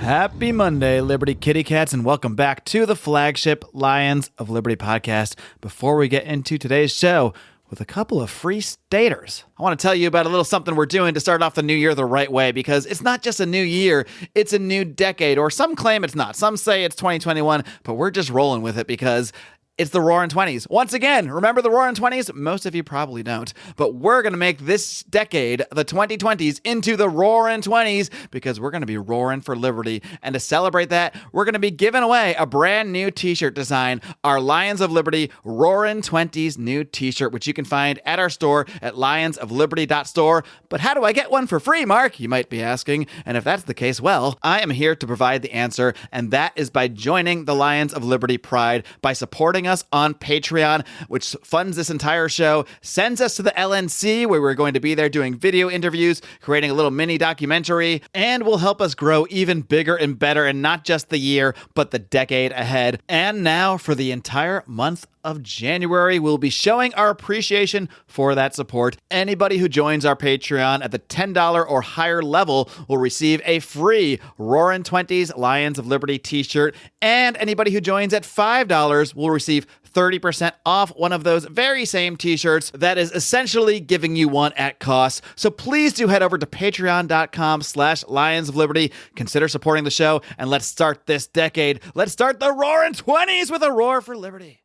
Happy Monday, Liberty Kitty Cats, and welcome back to the flagship Lions of Liberty podcast. Before we get into today's show with a couple of free staters, I want to tell you about a little something we're doing to start off the new year the right way, because it's not just a new year, it's a new decade, or some claim it's not. Some say it's 2021, but we're just rolling with it because it's the Roaring 20s. Once again, remember the Roaring 20s? Most of you probably don't. But we're going to make this decade, the 2020s, into the Roaring 20s because we're going to be roaring for liberty. And to celebrate that, we're going to be giving away a brand new t-shirt design, our Lions of Liberty Roaring 20s new t-shirt, which you can find at our store at lionsofliberty.store. But how do I get one for free, Mark? You might be asking. And if that's the case, well, I am here to provide the answer. And that is by joining the Lions of Liberty Pride, by supporting us on Patreon, which funds this entire show, sends us to the LNC, where we're going to be there doing video interviews, creating a little mini documentary, and will help us grow even bigger and better, and not just the year, but the decade ahead. And now for the entire month of January, we'll be showing our appreciation for that support. Anybody who joins our Patreon at the $10 or higher level will receive a free Roaring 20s Lions of Liberty t-shirt, and anybody who joins at $5 will receive 30% off one of those very same t-shirts that is essentially giving you one at cost. So please do head over to patreon.com/Lions of Liberty. Consider supporting the show, and let's start this decade. Let's start the Roaring 20s with a roar for liberty.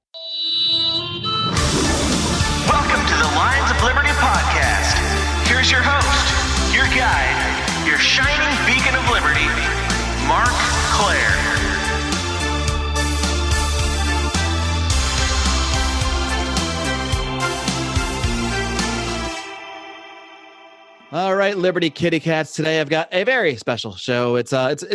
Welcome to the Lions of Liberty podcast. Here's your host, your guide, your shining beacon of liberty, Marc Clair. All right, Liberty Kitty Cats. Today I've got a very special show. It's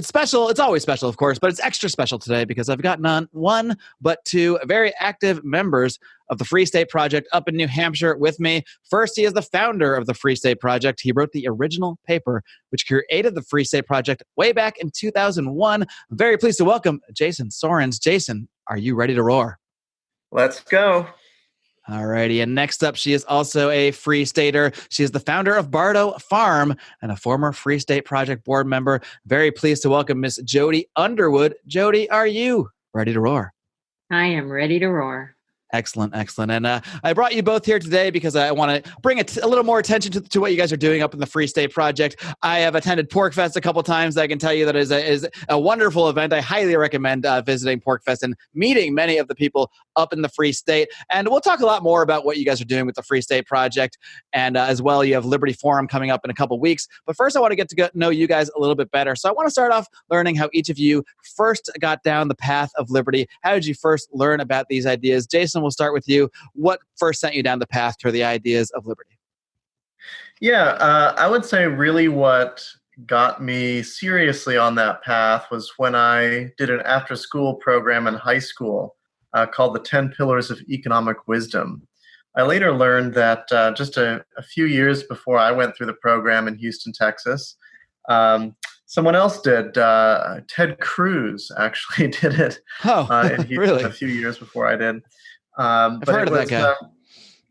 special. It's always special, of course, but it's extra special today because I've got not one but two very active members of the Free State Project up in New Hampshire with me. First, he is the founder of the Free State Project. He wrote the original paper, which created the Free State Project way back in 2001. I'm very pleased to welcome Jason Sorens. Jason, are you ready to roar? Let's go. All righty. And next up, she is also a Free Stater. She is the founder of Bardo Farm and a former Free State Project board member. Very pleased to welcome Miss Jody Underwood. Jody, are you ready to roar? I am ready to roar. Excellent, excellent. And I brought you both here today because I want to bring a little more attention to what you guys are doing up in the Free State Project. I have attended PorcFest a couple times. I can tell you that is a wonderful event. I highly recommend visiting PorcFest and meeting many of the people up in the Free State. And we'll talk a lot more about what you guys are doing with the Free State Project. And as well, you have Liberty Forum coming up in a couple weeks. But first, I want to get to know you guys a little bit better. So I want to start off learning how each of you first got down the path of liberty. How did you first learn about these ideas? Jason, we'll start with you. What first sent you down the path to the ideas of liberty? Yeah, I would say really what got me seriously on that path was when I did an after-school program in high school called the 10 Pillars of Economic Wisdom. I later learned that just a few years before I went through the program in Houston, Texas, someone else did. Ted Cruz actually did it in Houston really? A few years before I did. I've heard of that guy.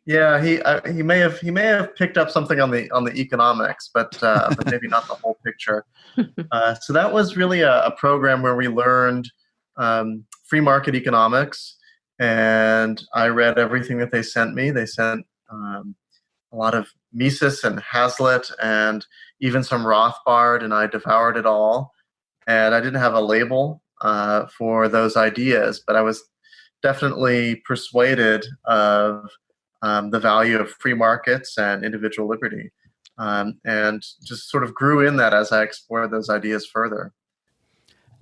Yeah, he may have picked up something on the economics, but maybe not the whole picture. So that was really a program where we learned free market economics, and I read everything that they sent me. They sent a lot of Mises and Hazlitt and even some Rothbard, and I devoured it all. And I didn't have a label for those ideas, but I was definitely persuaded of the value of free markets and individual liberty, and just sort of grew in that as I explored those ideas further.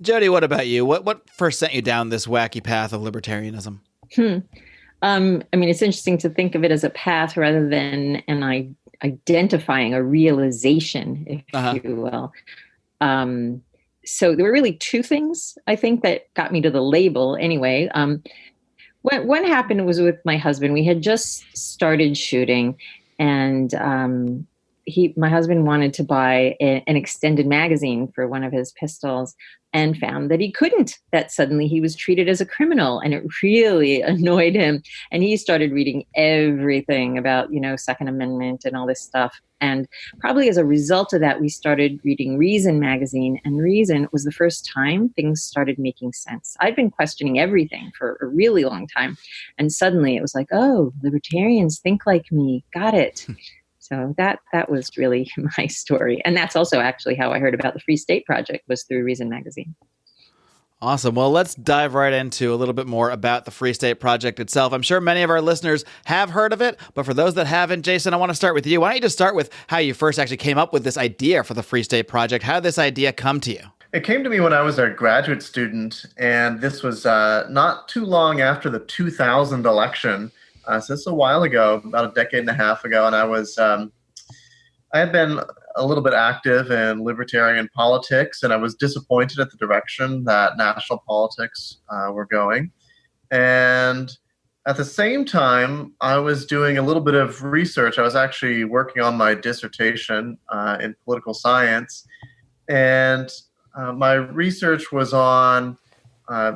Jody, what about you? What first sent you down this wacky path of libertarianism? I mean, it's interesting to think of it as a path rather than identifying a realization, if you will. So there were really two things, I think, that got me to the label anyway. What happened was with my husband. We had just started shooting, and my husband wanted to buy an extended magazine for one of his pistols and found that he couldn't, that suddenly he was treated as a criminal, and it really annoyed him. And he started reading everything about, Second Amendment and all this stuff. And probably as a result of that, we started reading Reason magazine, and Reason was the first time things started making sense. I'd been questioning everything for a really long time. And suddenly it was like, oh, libertarians think like me. Got it. So that was really my story. And that's also actually how I heard about the Free State Project, was through Reason magazine. Awesome. Well, let's dive right into a little bit more about the Free State Project itself. I'm sure many of our listeners have heard of it, but for those that haven't, Jason, I want to start with you. Why don't you just start with how you first actually came up with this idea for the Free State Project? How did this idea come to you? It came to me when I was a graduate student, and this was not too long after the 2000 election. So this is a while ago, about a decade and a half ago, and I had been a little bit active in libertarian politics, and I was disappointed at the direction that national politics were going. And at the same time, I was doing a little bit of research. I was actually working on my dissertation in political science, and my research was on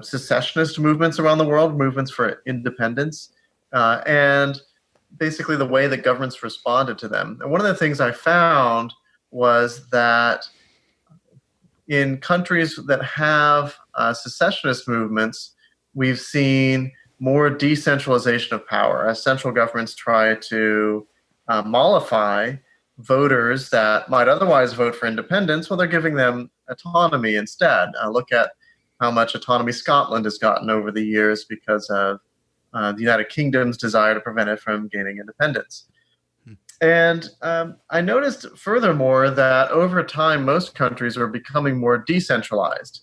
secessionist movements around the world, movements for independence. And basically the way that governments responded to them. And one of the things I found was that in countries that have secessionist movements, we've seen more decentralization of power as central governments try to mollify voters that might otherwise vote for independence. Well, they're giving them autonomy instead. Look at how much autonomy Scotland has gotten over the years because of the United Kingdom's desire to prevent it from gaining independence. And I noticed furthermore that over time, most countries are becoming more decentralized.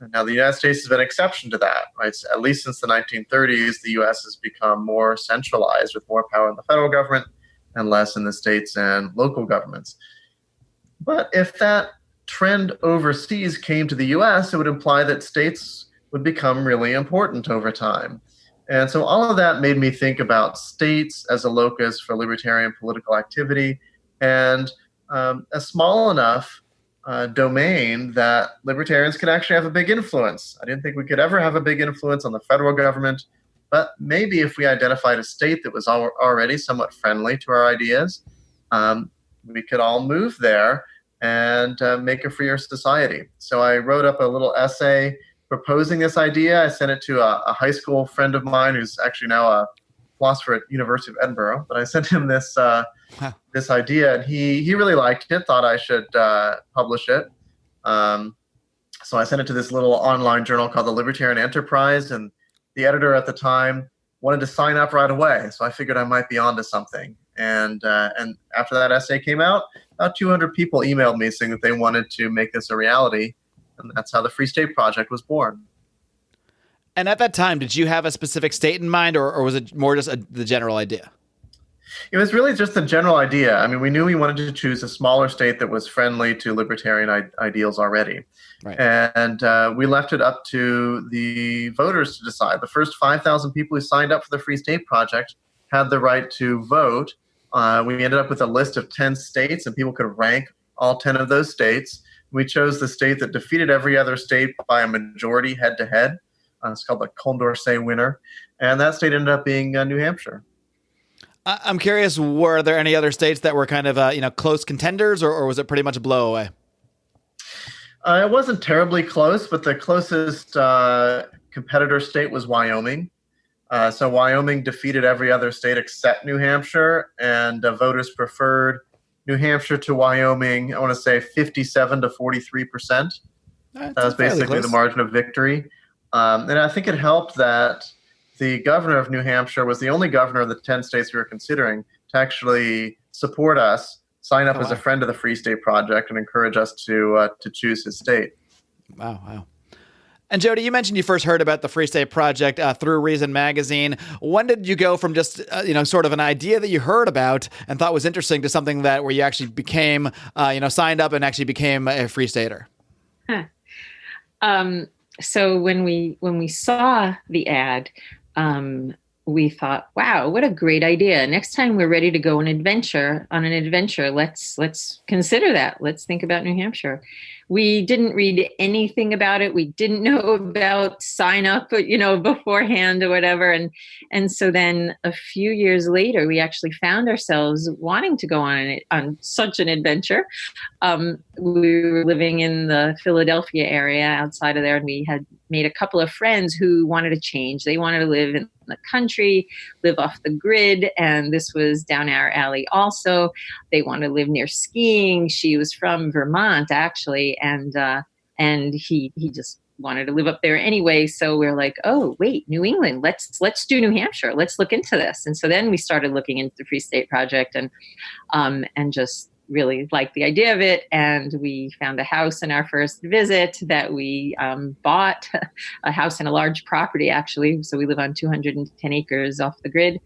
And now the United States has been an exception to that, right? So at least since the 1930s, the US has become more centralized with more power in the federal government and less in the states and local governments. But if that trend overseas came to the US, it would imply that states would become really important over time. And so all of that made me think about states as a locus for libertarian political activity, and a small enough domain that libertarians could actually have a big influence. I didn't think we could ever have a big influence on the federal government, but maybe if we identified a state that was already somewhat friendly to our ideas, we could all move there and make a freer society. So I wrote up a little essay proposing this idea. I sent it to a high school friend of mine who's actually now a philosopher at University of Edinburgh. But I sent him this this idea, and he really liked it, thought I should publish it. So I sent it to this little online journal called the Libertarian Enterprise, and the editor at the time wanted to sign up right away. So I figured I might be onto something. And after that essay came out, about 200 people emailed me saying that they wanted to make this a reality. And that's how the Free State Project was born. And at that time, did you have a specific state in mind, or was it more just the general idea? It was really just the general idea. I mean, we knew we wanted to choose a smaller state that was friendly to libertarian ideals already. Right. And we left it up to the voters to decide. The first 5,000 people who signed up for the Free State Project had the right to vote. We ended up with a list of 10 states, and people could rank all 10 of those states. We chose the state that defeated every other state by a majority head-to-head. It's called the Condorcet winner. And that state ended up being New Hampshire. I'm curious, were there any other states that were kind of close contenders, or was it pretty much a blow away? It wasn't terribly close, but the closest competitor state was Wyoming. So Wyoming defeated every other state except New Hampshire, and voters preferred New Hampshire to Wyoming, I want to say 57 to 43%. That was basically the margin of victory. And I think it helped that the governor of New Hampshire was the only governor of the 10 states we were considering to actually support us, sign up as a friend of the Free State Project, and encourage us to choose his state. Wow. And Jody, you mentioned you first heard about the Free State Project through Reason magazine. When did you go from just sort of an idea that you heard about and thought was interesting to something where you actually became signed up and actually became a Free Stater? So when we saw the ad, we thought, wow, what a great idea. Next time we're ready to go on an adventure, let's consider that. Let's think about New Hampshire. We didn't read anything about it. We didn't know about sign up, beforehand or whatever. And so then a few years later, we actually found ourselves wanting to go on such an adventure. We were living in the Philadelphia area outside of there, and we had made a couple of friends who wanted to change. They wanted to live in the country, live off the grid, and this was down our alley also. They wanted to live near skiing. She was from Vermont, actually, and he just wanted to live up there anyway. So we're like, oh, wait, New England, let's do New Hampshire. Let's look into this. And so then we started looking into the Free State Project and just really liked the idea of it. And we found a house in our first visit that we bought, a house in a large property, actually. So we live on 210 acres off the grid.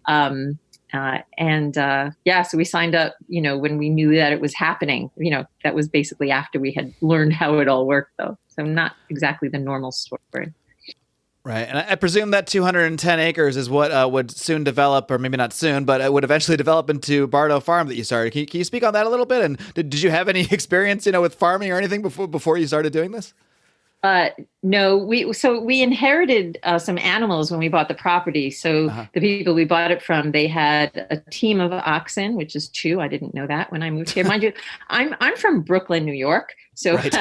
So we signed up, when we knew that it was happening. That was basically after we had learned how it all worked, though. So not exactly the normal story. Right. And I presume that 210 acres is what would soon develop, or maybe not soon, but it would eventually develop into Bardo Farm that you started. Can you speak on that a little bit? And did you have any experience, with farming or anything before you started doing this? No, we inherited some animals when we bought the property. So the people we bought it from, they had a team of oxen, which is 2. I didn't know that when I moved here. Mind you, I'm from Brooklyn, New York. So right.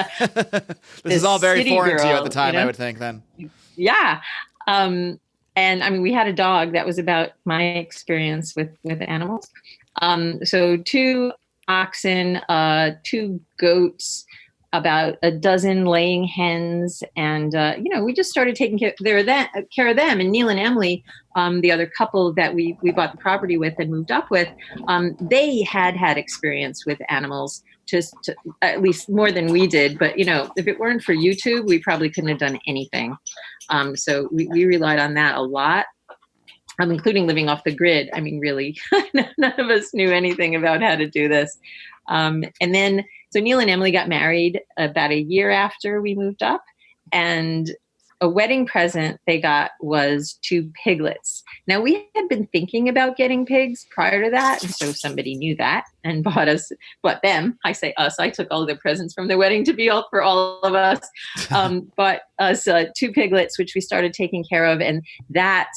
This is all very foreign to you at the time, I would think then. Yeah. And I mean, we had a dog. That was about my experience with animals. So 2 oxen, 2 goats, about a dozen laying hens. And, we just started taking care of them. And Neil and Emily, the other couple that we bought the property with and moved up with, they had experience with animals, just at least more than we did. But, if it weren't for YouTube, we probably couldn't have done anything. So we relied on that a lot, including living off the grid. I mean, really, none of us knew anything about how to do this. So Neil and Emily got married about a year after we moved up, and a wedding present they got was 2 piglets. Now, we had been thinking about getting pigs prior to that, and so somebody knew that and bought them. I say us. I took all of the presents from the wedding to be all for all of us. Bought us 2 piglets, which we started taking care of, and that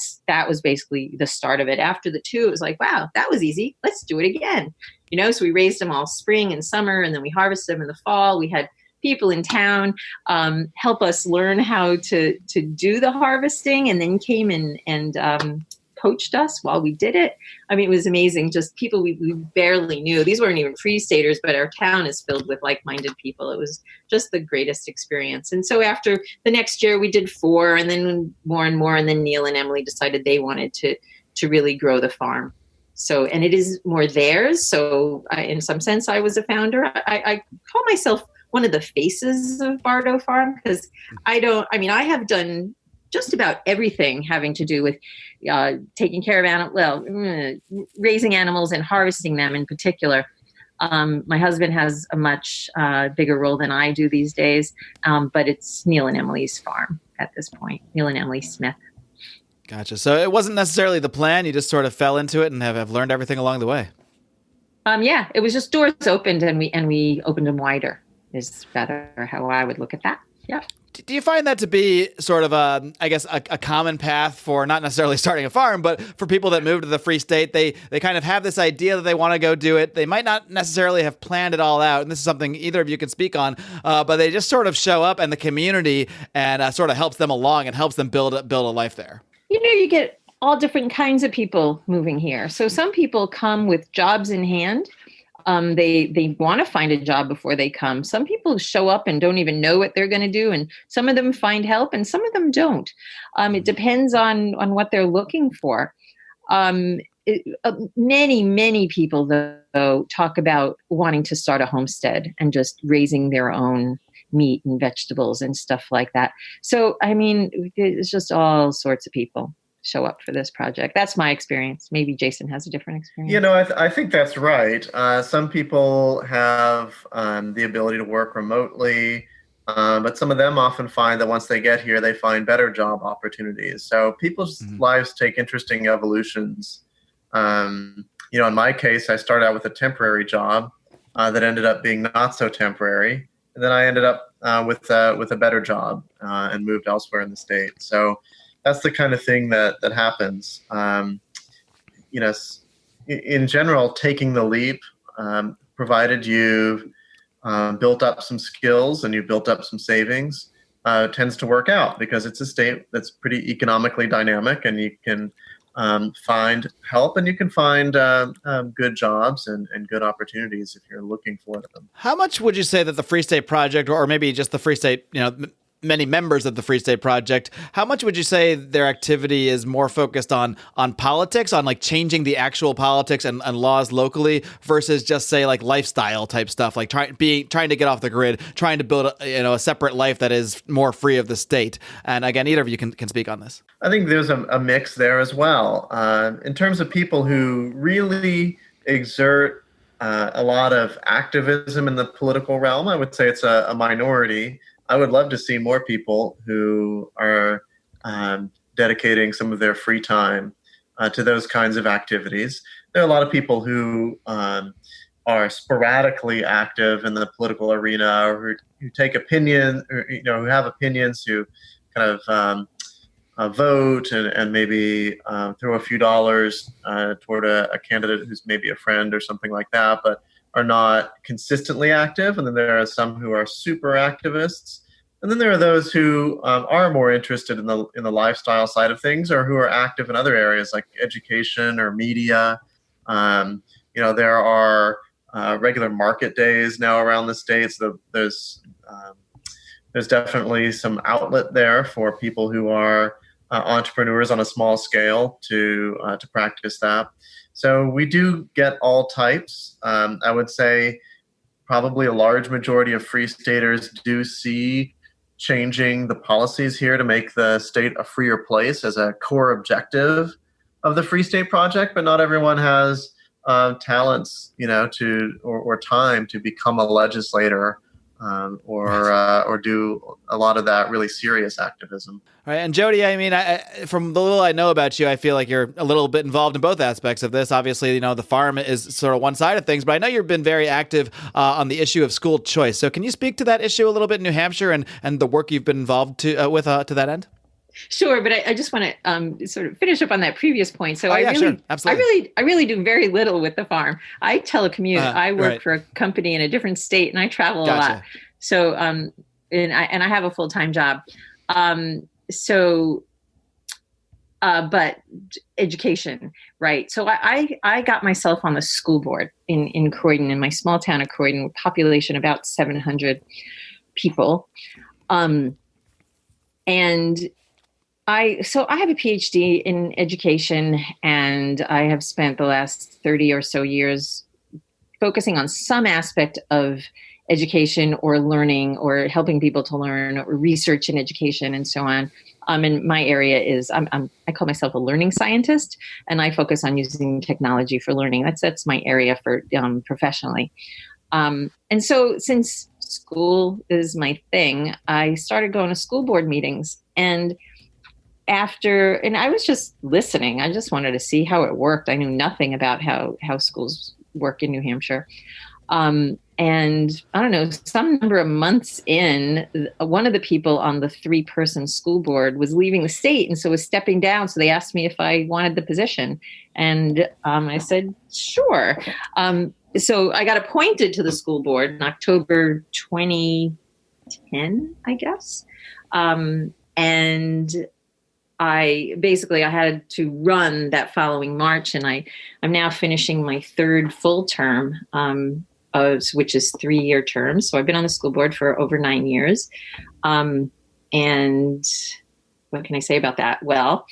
was basically the start of it. After the 2, it was like, wow, that was easy. Let's do it again. So we raised them all spring and summer, and then we harvested them in the fall. We had people in town help us learn how to do the harvesting, and then came in and coached us while we did it. I mean, it was amazing. Just people we barely knew. These weren't even Free Staters, but our town is filled with like-minded people. It was just the greatest experience. And so after the next year, we did 4, and then more and more. And then Neil and Emily decided they wanted to really grow the farm. So, and it is more theirs. So in some sense, I was a founder. I call myself one of the faces of Bardo Farm, because I have done just about everything having to do with taking care of raising animals and harvesting them in particular. My husband has a much bigger role than I do these days, but it's Neil and Emily's farm at this point, Neil and Emily Smith. Gotcha. So it wasn't necessarily the plan. You just sort of fell into it and have learned everything along the way. Yeah, it was just doors opened, and we opened them wider is better how I would look at that. Yeah. Do you find that to be sort of a common path for not necessarily starting a farm, but for people that move to the Free State? They kind of have this idea that they want to go do it. They might not necessarily have planned it all out, and this is something either of you can speak on, but they just sort of show up in the community and sort of helps them along and helps them build a life there. You get all different kinds of people moving here. So some people come with jobs in hand. They want to find a job before they come. Some people show up and don't even know what they're going to do. And some of them find help and some of them don't. It depends on what they're looking for. Many people, though, talk about wanting to start a homestead and just raising their own meat and vegetables and stuff like that. So, I mean, it's just all sorts of people show up for this project. That's my experience. Maybe Jason has a different experience. I think that's right. Some people have the ability to work remotely. But some of them often find that once they get here, they find better job opportunities. So people's lives take interesting evolutions. In my case, I started out with a temporary job that ended up being not so temporary, and then I ended up with a better job and moved elsewhere in the state. So that's the kind of thing that happens. In general, taking the leap, provided you've built up some skills and you've built up some savings, tends to work out because it's a state that's pretty economically dynamic, and you can find help and you can find good jobs and good opportunities if you're looking for them. How much would you say that the Free State Project, or maybe just the Free State, many members of the Free State Project, how much would you say their activity is more focused on politics, on like changing the actual politics and laws locally, versus just say like lifestyle type stuff, like trying to get off the grid, trying to build a separate life that is more free of the state? And again, either of you can speak on this. I think there's a mix there as well. In terms of people who really exert a lot of activism in the political realm, I would say it's a minority. I would love to see more people who are dedicating some of their free time to those kinds of activities. There are a lot of people who are sporadically active in the political arena, or who take opinion, or, who have opinions, who kind of vote and maybe throw a few dollars toward a candidate who's maybe a friend or something like that, but are not consistently active. And then there are some who are super activists. And then there are those who are more interested in the lifestyle side of things, or who are active in other areas like education or media. There are regular market days now around the states. There's definitely some outlet there for people who are entrepreneurs on a small scale to practice that. So we do get all types. I would say probably a large majority of Free Staters do see changing the policies here to make the state a freer place as a core objective of the Free State Project, but not everyone has talents, or time to become a legislator or do a lot of that really serious activism. All right. And Jody, from the little I know about you, I feel like you're a little bit involved in both aspects of this. Obviously, the farm is sort of one side of things, but I know you've been very active on the issue of school choice. So can you speak to that issue a little bit in New Hampshire and the work you've been involved with to that end? Sure, but I just want to sort of finish up on that previous point. So Sure. Absolutely. I really do very little with the farm. I telecommute. I work right. for a company in a different state, and I travel a lot. So, and I have a full-time job. But education, right? So I got myself on the school board in Croydon, in my small town of Croydon, population about 700 people, and I have a PhD in education, and I have spent the last 30 or so years focusing on some aspect of education or learning or helping people to learn, or research in education and so on. And my area is I call myself a learning scientist, and I focus on using technology for learning. That's my area for professionally. And so since school is my thing, I started going to school board meetings, and I was just listening. I just wanted to see how it worked. I knew nothing about how schools work in New Hampshire. And I don't know, some number of months in, one of the people on the 3-person school board was leaving the state, and so was stepping down. So they asked me if I wanted the position. And I said, sure. So I got appointed to the school board in October 2010, I guess. And I had to run that following March, and I'm now finishing my 3rd full term, which is 3-year terms. So I've been on the school board for over 9 years. And what can I say about that? Well,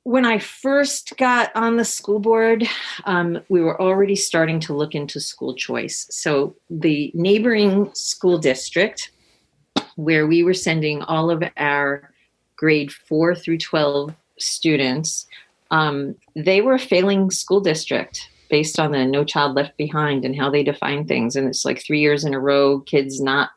when I first got on the school board, we were already starting to look into school choice. So the neighboring school district, where we were sending all of our grade 4 through 12 students, they were a failing school district. based on the No Child Left Behind and how they define things. And it's like 3 years in a row, kids not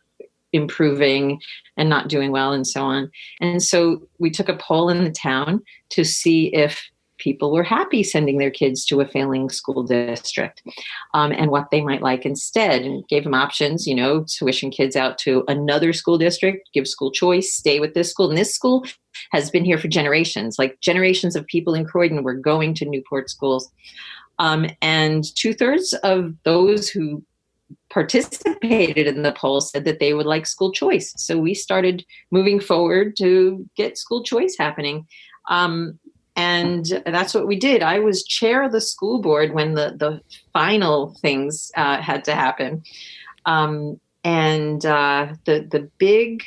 improving and not doing well and so on. And so we took a poll in the town to see if people were happy sending their kids to a failing school district, and what they might like instead, and gave them options, tuition kids out to another school district, give school choice, stay with this school. And this school has been here for generations, like generations of people in Croydon were going to Newport schools. And 2/3 of those who participated in the poll said that they would like school choice. So we started moving forward to get school choice happening. And that's what we did. I was chair of the school board when the final things had to happen. The big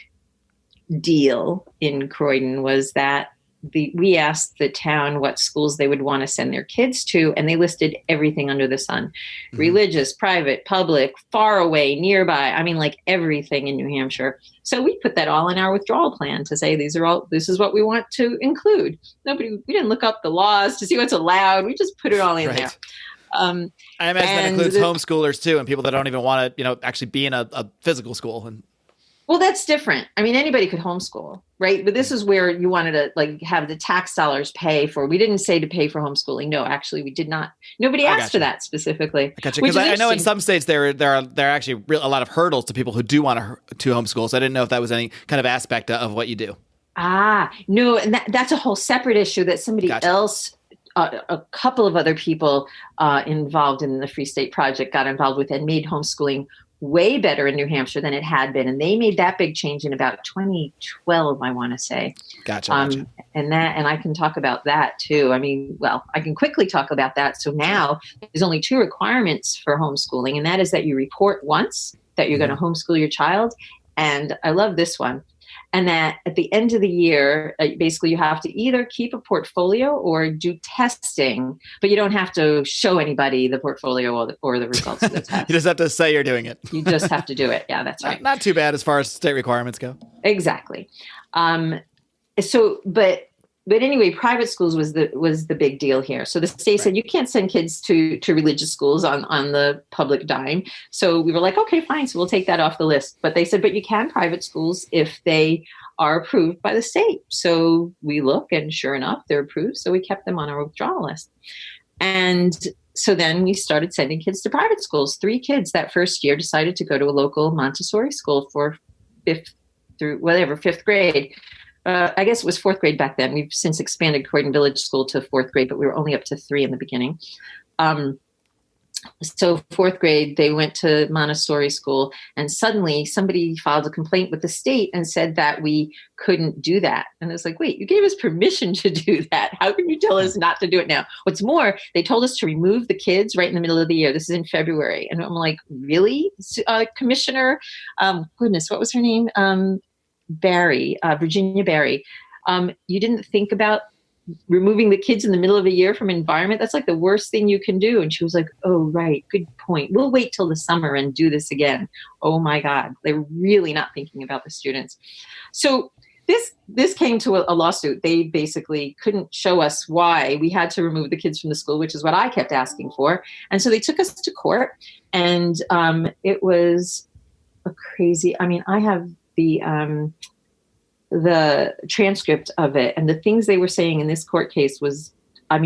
deal in Croydon was that we asked the town what schools they would want to send their kids to, and they listed everything under the sun. Mm-hmm. Religious, private, public, far away, nearby. I mean, like everything in New Hampshire. So we put that all in our withdrawal plan to say, this is what we want to include. We didn't look up the laws to see what's allowed. We just put it all in there. I imagine that includes homeschoolers too, and people that don't even want to, actually be in a physical school. Well, that's different. I mean, anybody could homeschool, right? But this is where you wanted to have the tax dollars pay for. We didn't say to pay for homeschooling. No, actually, we did not. Nobody asked for that specifically. I got you. Because I know in some states there are actually a lot of hurdles to people who do want to homeschool. So I didn't know if that was any kind of aspect of what you do. No, and that's a whole separate issue that somebody else. A couple of other people involved in the Free State Project got involved with and made homeschooling way better in New Hampshire than it had been. And they made that big change in about 2012, I want to say. Gotcha. And I can talk about that too. I mean, I can quickly talk about that. So now there's only 2 requirements for homeschooling, and that is that you report once that you're going to homeschool your child. And I love this one. And that at the end of the year, basically you have to either keep a portfolio or do testing, but you don't have to show anybody the portfolio or the results of the test. You just have to say you're doing it. You just have to do it. Yeah, that's right. Not too bad as far as state requirements go. Exactly. But anyway, private schools was the big deal here. So the state said you can't send kids to religious schools on the public dime. So we were like, okay, fine. So we'll take that off the list. But they said, but you can private schools if they are approved by the state. So we look, and sure enough, they're approved. So we kept them on our withdrawal list. And so then we started sending kids to private schools. 3 kids that first year decided to go to a local Montessori school for 5th grade. I guess it was 4th grade back then. We've since expanded Croydon Village School to 4th grade, but we were only up to 3 in the beginning. So 4th grade, they went to Montessori school, and suddenly somebody filed a complaint with the state and said that we couldn't do that. And I was like, wait, you gave us permission to do that. How can you tell us not to do it now? What's more, they told us to remove the kids right in the middle of the year. This is in February. And I'm like, really? Commissioner, goodness, what was her name? Barry, Virginia Barry. You didn't think about removing the kids in the middle of a year from environment? That's like the worst thing you can do. And she was like, oh, right. Good point. We'll wait till the summer and do this again. Oh my God. They're really not thinking about the students. So this came to a lawsuit. They basically couldn't show us why we had to remove the kids from the school, which is what I kept asking for. And so they took us to court, and it was a crazy, I have the transcript of it, and the things they were saying in this court case was,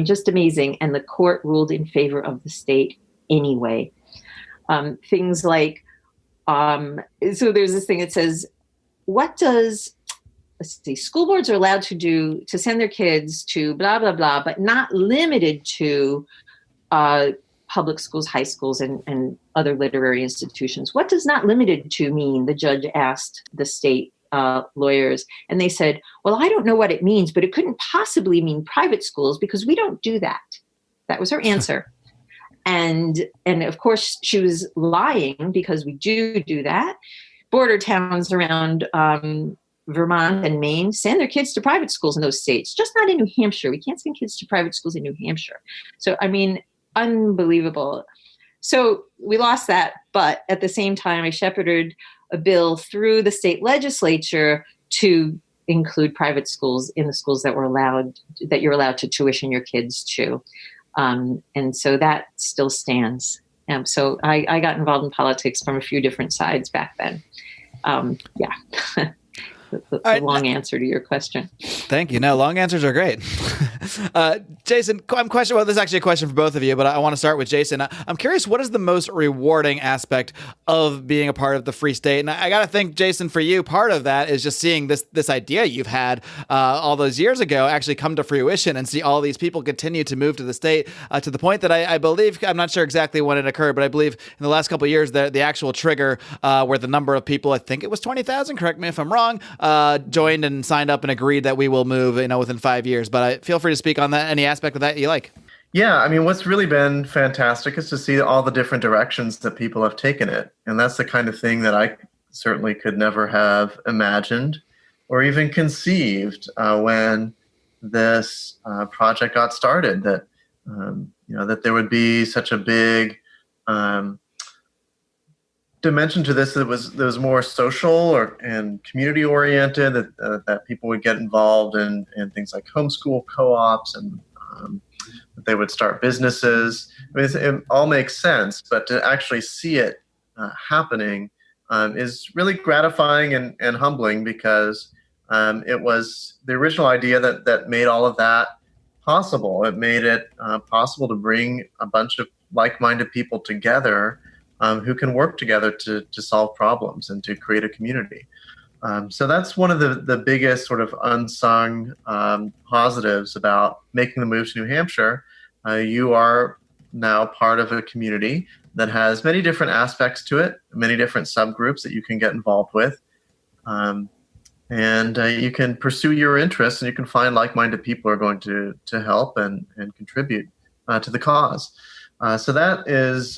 just amazing. And the court ruled in favor of the state anyway. Things like, so there's this thing that says, school boards are allowed to send their kids to blah, blah, blah, but not limited to public schools, high schools, and other literary institutions. What does not limited to mean? The judge asked the state lawyers, and they said, well, I don't know what it means, but it couldn't possibly mean private schools because we don't do that. That was her answer. And of course she was lying, because we do that. Border towns around Vermont and Maine send their kids to private schools in those states, just not in New Hampshire. We can't send kids to private schools in New Hampshire. So, unbelievable. So we lost that. But at the same time, I shepherded a bill through the state legislature to include private schools in the schools that you're allowed to tuition your kids to. And so that still stands. So I got involved in politics from a few different sides back then. Yeah. The long answer to your question. Thank you. No, long answers are great. Jason, well, this is actually a question for both of you, but I want to start with Jason. I'm curious, what is the most rewarding aspect of being a part of the Free State? And I got to think, Jason, for you, part of that is just seeing this idea you've had all those years ago actually come to fruition and see all these people continue to move to the state to the point that I believe, I'm not sure exactly when it occurred, but I believe in the last couple of years, the actual trigger where the number of people, I think it was 20,000, correct me if I'm wrong, joined and signed up and agreed that we will move, within 5 years. But feel free to speak on that, any aspect of that you like. Yeah, I mean, what's really been fantastic is to see all the different directions that people have taken it. And that's the kind of thing that I certainly could never have imagined or even conceived when this project got started, that, that there would be such a big dimension to this that was more social and community oriented, that people would get involved in things like homeschool co-ops, and that they would start businesses. I mean, it all makes sense, but to actually see it happening is really gratifying and humbling, because it was the original idea that made all of that possible. It made it possible to bring a bunch of like-minded people together who can work together to solve problems and to create a community. So that's one of the biggest sort of unsung positives about making the move to New Hampshire. You are now part of a community that has many different aspects to it, many different subgroups that you can get involved with. And you can pursue your interests, and you can find like-minded people who are going to help and contribute to the cause. So that is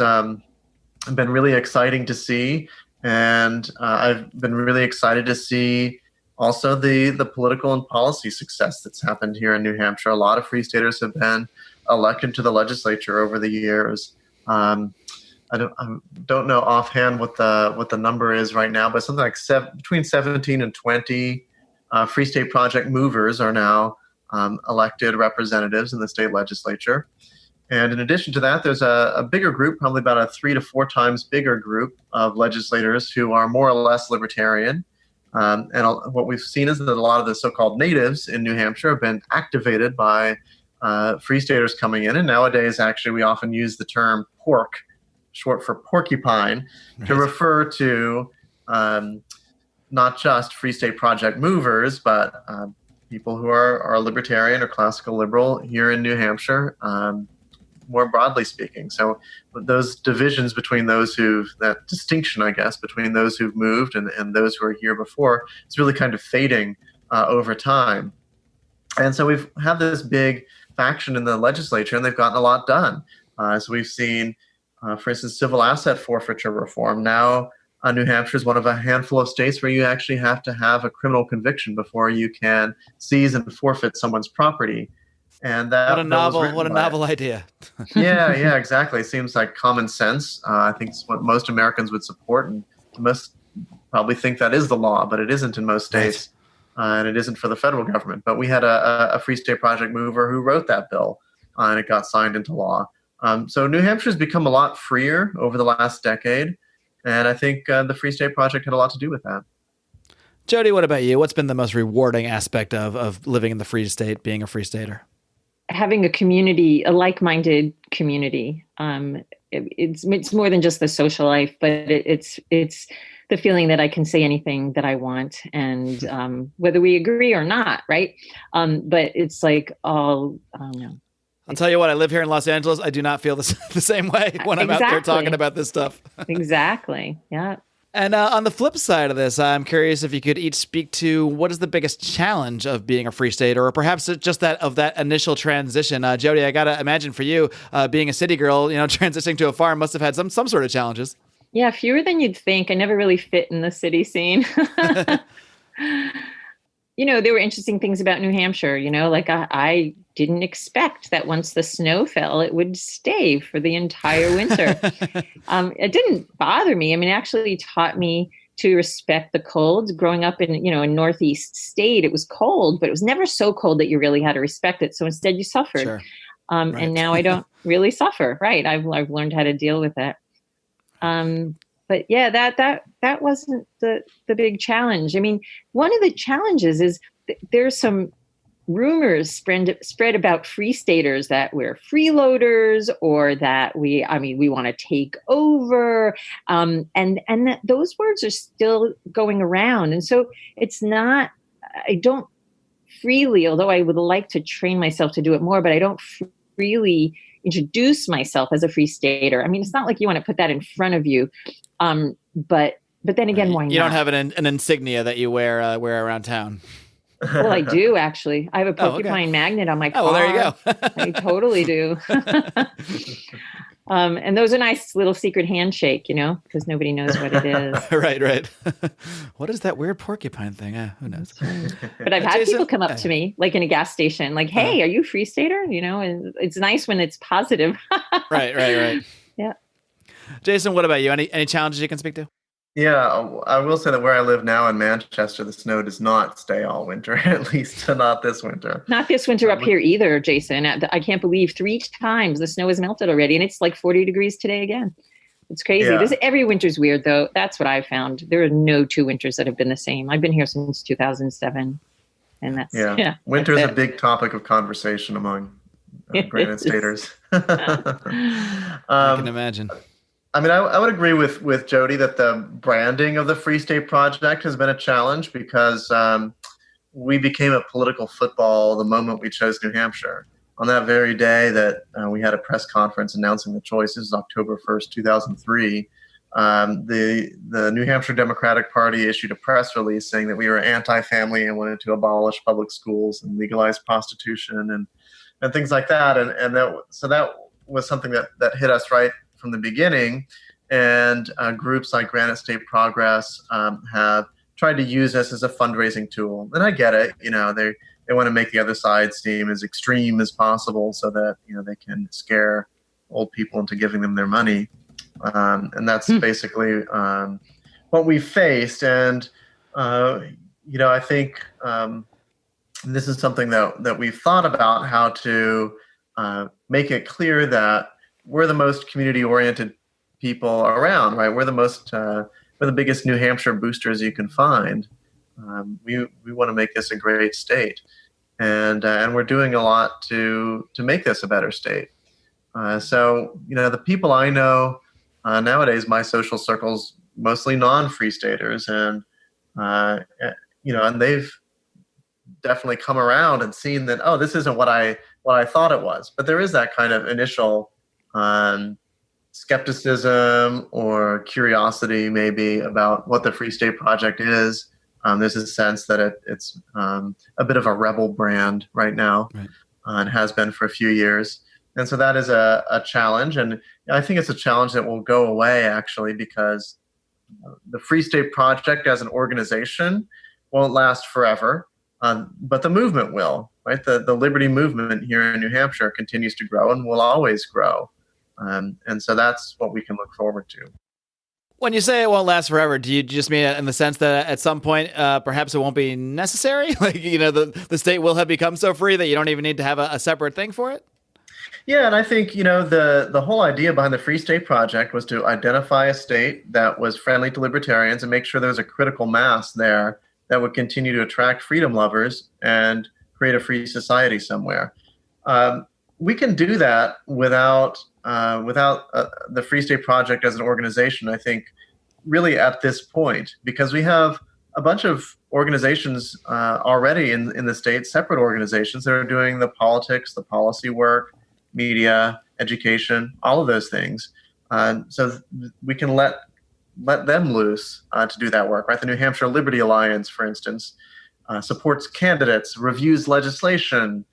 been really exciting to see. And I've been really excited to see also the political and policy success that's happened here in New Hampshire. A lot of Free Staters have been elected to the legislature over the years. I don't know offhand what the number is right now, but something like between 17 and 20 Free State Project movers are now elected representatives in the state legislature. And in addition to that, there's a bigger group, probably about a 3 to 4 times bigger group of legislators who are more or less libertarian. And what we've seen is that a lot of the so-called natives in New Hampshire have been activated by Free Staters coming in. And nowadays, actually, we often use the term pork, short for porcupine, to refer to not just Free State Project movers, but people who are libertarian or classical liberal here in New Hampshire, more broadly speaking. So those divisions between that distinction, I guess, between those who've moved and those who are here before, it's really kind of fading over time. And so we've had this big faction in the legislature, and they've gotten a lot done. So we've seen, for instance, civil asset forfeiture reform. Now, New Hampshire is one of a handful of states where you actually have to have a criminal conviction before you can seize and forfeit someone's property. And that what a novel idea. yeah, exactly. It seems like common sense. I think it's what most Americans would support, and most probably think that is the law, but it isn't in most states, and it isn't for the federal government. But we had a Free State Project mover who wrote that bill, and it got signed into law. So New Hampshire has become a lot freer over the last decade, and I think the Free State Project had a lot to do with that. Jody, what about you? What's been the most rewarding aspect of living in the Free State, being a Free Stater? Having a community, a like-minded community. It's more than just the social life, but it's the feeling that I can say anything that I want, and whether we agree or not, right? But it's like all, I don't know. I'll tell you what, I live here in Los Angeles. I do not feel the same way when I'm out there talking about this stuff. Exactly. Yeah. And on the flip side of this, I'm curious if you could each speak to what is the biggest challenge of being a Free Stater, or perhaps just that initial transition. Jody, I got to imagine for you, being a city girl, transitioning to a farm must have had some sort of challenges. Yeah, fewer than you'd think. I never really fit in the city scene. There were interesting things about New Hampshire, like I didn't expect that once the snow fell, it would stay for the entire winter. It didn't bother me. I mean, it actually taught me to respect the cold. Growing up in, a Northeast state, it was cold, but it was never so cold that you really had to respect it. So instead you suffered. Sure. Right. And now I don't really suffer. Right. I've learned how to deal with it. But yeah, that wasn't the big challenge. I mean, one of the challenges is there's some rumors spread about free staters that we're freeloaders or that we want to take over. And that those words are still going around. And so I don't freely, although I would like to train myself to do it more, but I don't freely introduce myself as a free stater. I mean, it's not like you want to put that in front of you. But then again, why not? You don't have an insignia that you wear around town. Well, I do actually. I have a porcupine magnet on my car. Oh, well, there you go. I totally do. And those are nice little secret handshake, because nobody knows what it is. Right. What is that weird porcupine thing? Who knows? But I've had Jason, people come up to me, like in a gas station, like, "Hey, are you free stater?" And it's nice when it's positive. Right. Yeah. Jason, what about you? Any challenges you can speak to? Yeah, I will say that where I live now in Manchester, the snow does not stay all winter, at least not this winter. Not this winter up here either, Jason. I can't believe 3 times the snow has melted already, and it's like 40 degrees today again. It's crazy. Yeah. Every winter's weird, though. That's what I've found. There are no 2 winters that have been the same. I've been here since 2007, and that's winter's a big topic of conversation among granite staters. I can imagine. I mean, I would agree with Jody that the branding of the Free State Project has been a challenge because we became a political football the moment we chose New Hampshire. On that very day that we had a press conference announcing the choices, October 1st, 2003, the New Hampshire Democratic Party issued a press release saying that we were anti-family and wanted to abolish public schools and legalize prostitution and things like that. And that was something that hit us right from the beginning, and groups like Granite State Progress have tried to use this as a fundraising tool. And I get it, they want to make the other side seem as extreme as possible so that they can scare old people into giving them their money, and that's basically what we faced. And I think this is something that we've thought about how to make it clear that we're the most community-oriented people around, right? We're the biggest New Hampshire boosters you can find. We want to make this a great state, and we're doing a lot to make this a better state. So the people I know nowadays, my social circle's mostly non-free staters, and they've definitely come around and seen that, oh, this isn't what I thought it was. But there is that kind of initial skepticism or curiosity maybe about what the Free State Project is. There's a sense that it's a bit of a rebel brand right now, right. And has been for a few years. And so that is a challenge. And I think it's a challenge that will go away, actually, because the Free State Project as an organization won't last forever, but the movement will, right? The liberty movement here in New Hampshire continues to grow and will always grow. And so that's what we can look forward to. When you say it won't last forever, do you just mean it in the sense that at some point, perhaps it won't be necessary? Like, the state will have become so free that you don't even need to have a separate thing for it? Yeah, and I think, the whole idea behind the Free State Project was to identify a state that was friendly to libertarians and make sure there was a critical mass there that would continue to attract freedom lovers and create a free society somewhere. We can do that without the Free State Project as an organization, I think, really at this point, because we have a bunch of organizations already in the state, separate organizations that are doing the politics, the policy work, media, education, all of those things. So we can let them loose to do that work, right? The New Hampshire Liberty Alliance, for instance, supports candidates, reviews legislation,